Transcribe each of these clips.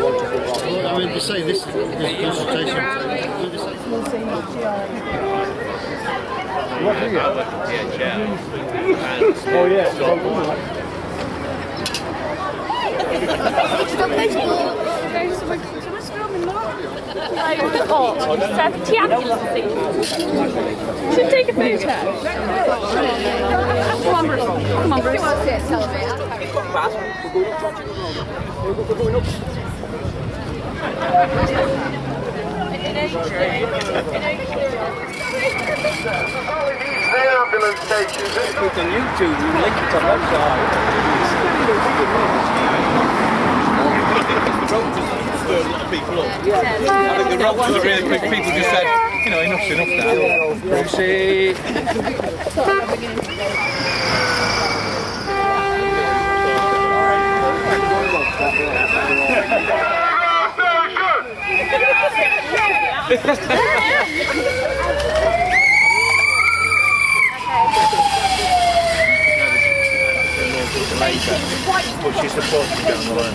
I mean, you say this consultation. What do you? Oh yeah. Should take a photo. Come on, Bruce. Come on, Bruce. The ambulance station. It's on YouTube. You link it on website. The road just spurred a lot of people up. I think the road was really quick. People just said, you know, enough's enough now. Proceed. But she's supposed to be down the line.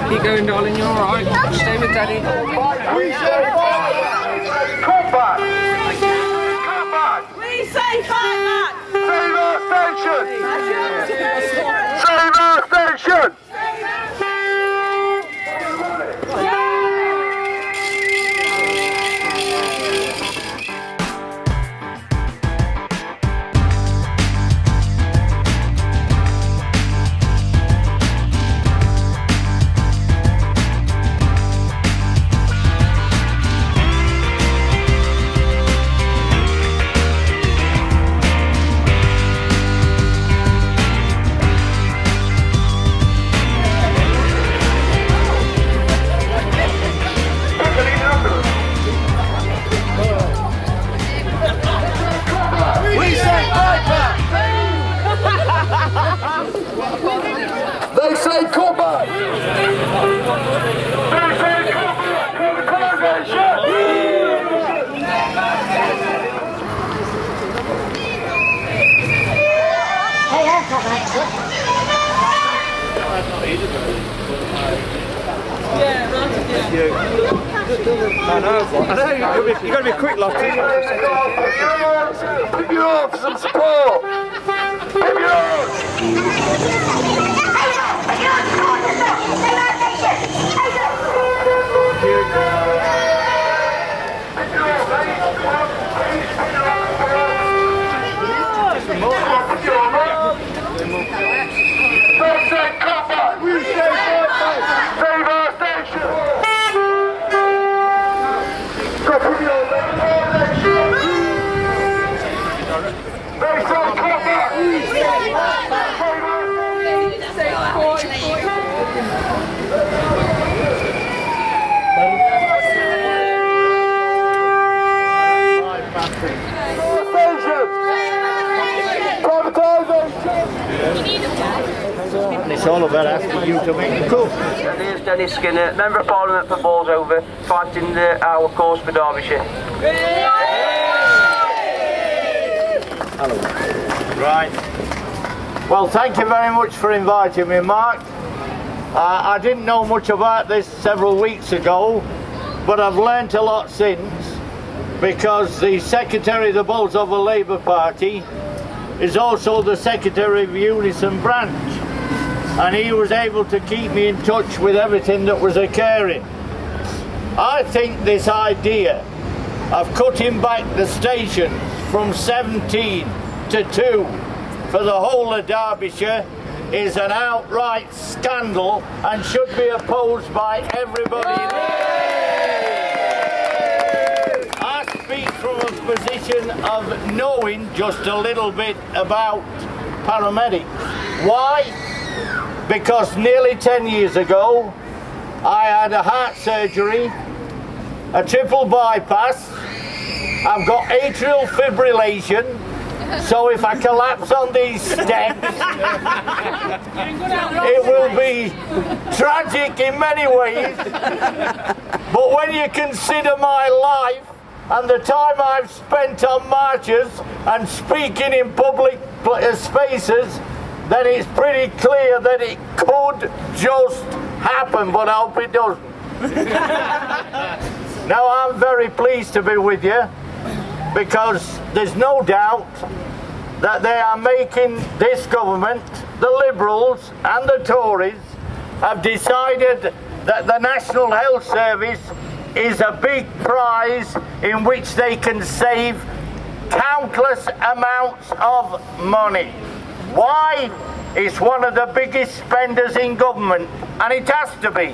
Keep going, darling, you're alright. Stay with Daddy. We say fight back! We say fight back! Save our station! Save our station! They say come back! They say come back! I know, you've got to be quick, Lottie. Give your arm for some support! Give your arm! Save our station! Go put your leg on that shit! They say come back! It's all about asking you to make the call. Here's Dennis Skinner, Member of Parliament for Bolsover, fighting our cause for Derbyshire. Hello. Right. Well, thank you very much for inviting me, Mark. I didn't know much about this several weeks ago, but I've learnt a lot since, because the Secretary of the Bolsover Labour Party is also the Secretary of Unison branch, and he was able to keep me in touch with everything that was occurring. I think this idea of cutting back the stations from 17 to 2 for the whole of Derbyshire is an outright scandal and should be opposed by everybody. I speak from a position of knowing just a little bit about paramedics. Why? Because nearly 10 years ago I had a heart surgery, a triple bypass, I've got atrial fibrillation, so if I collapse on these steps, it will be tragic in many ways. But when you consider my life and the time I've spent on marches and speaking in public spaces, then it's pretty clear that it could just happen, but I hope it doesn't. Now, I'm very pleased to be with you, because there's no doubt that they are making this government, the Liberals and the Tories, have decided that the National Health Service is a big prize in which they can save countless amounts of money. Why? It's one of the biggest spenders in government, and it has to be,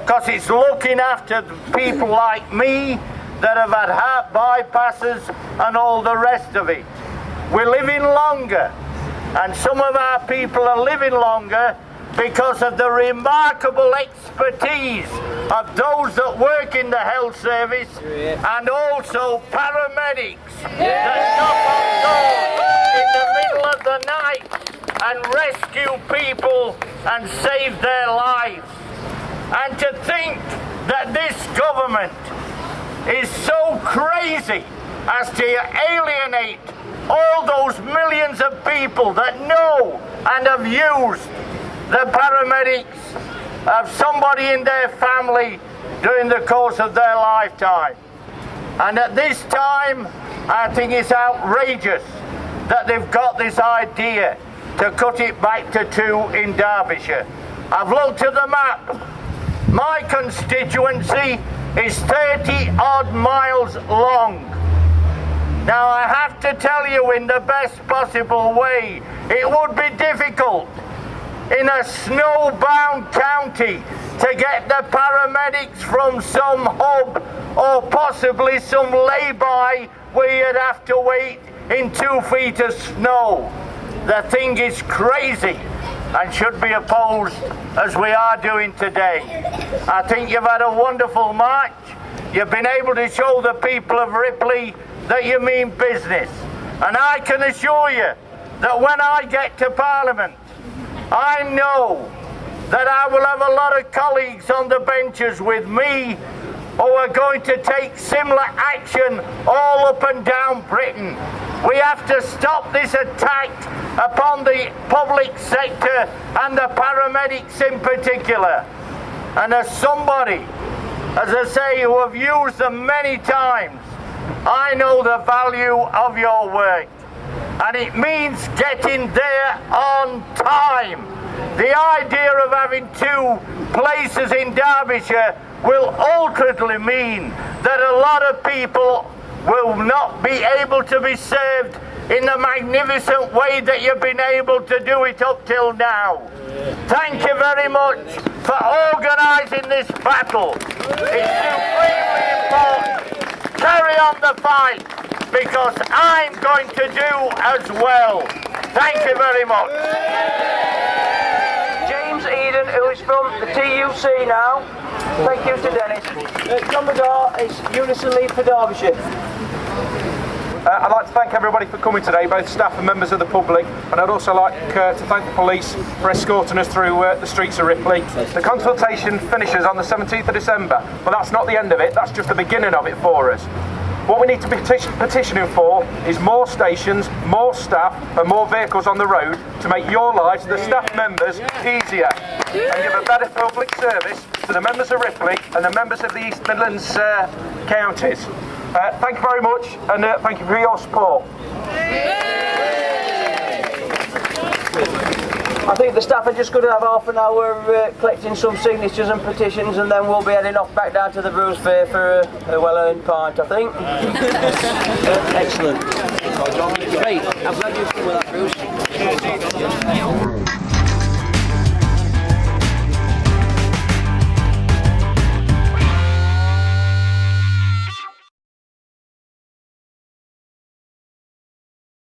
because it's looking after people like me that have had heart bypasses and all the rest of it. We're living longer, and some of our people are living longer because of the remarkable expertise of those that work in the health service and also paramedics that knock on doors in the middle of the night and rescue people and save their lives. And to think that this government is so crazy as to alienate all those millions of people that know and have used the paramedics of somebody in their family during the course of their lifetime. And at this time, I think it's outrageous that they've got this idea to cut it back to 2 in Derbyshire. I've looked at the map. My constituency is 30 odd miles long. Now, I have to tell you in the best possible way, it would be difficult in a snowbound county to get the paramedics from some hub or possibly some lay-by where you'd have to wait in 2 feet of snow. The thing is crazy and should be opposed as we are doing today. I think you've had a wonderful march. You've been able to show the people of Ripley that you mean business. And I can assure you that when I get to Parliament, I know that I will have a lot of colleagues on the benches with me who are going to take similar action all up and down Britain. We have to stop this attack upon the public sector and the paramedics in particular. And as somebody, as I say, who have used them many times, I know the value of your work. And it means getting there on time. The idea of having 2 places in Derbyshire will ultimately mean that a lot of people will not be able to be served in the magnificent way that you've been able to do it up till now. Thank you very much for organising this battle. It's supremely important. Carry on the fight, because I'm going to do as well. Thank you very much. James Eden, who is from the TUC now. Thank you to Dennis. John McGrath is Unison Lead for Derbyshire. I'd like to thank everybody for coming today, both staff and members of the public, and I'd also like to thank the police for escorting us through the streets of Ripley. The consultation finishes on the 17th of December, but that's not the end of it, that's just the beginning of it for us. What we need to be petitioning for is more stations, more staff and more vehicles on the road to make your lives, the staff members, easier and give a better public service to the members of Ripley and the members of the East Midlands counties. Thank you very much, and thank you for your support. I think the staff are just going to have half an hour collecting some signatures and petitions, and then we'll be heading off back down to the Brews Fair for a well-earned pint, I think. Excellent. Great. I'm glad you've come with that, Bruce.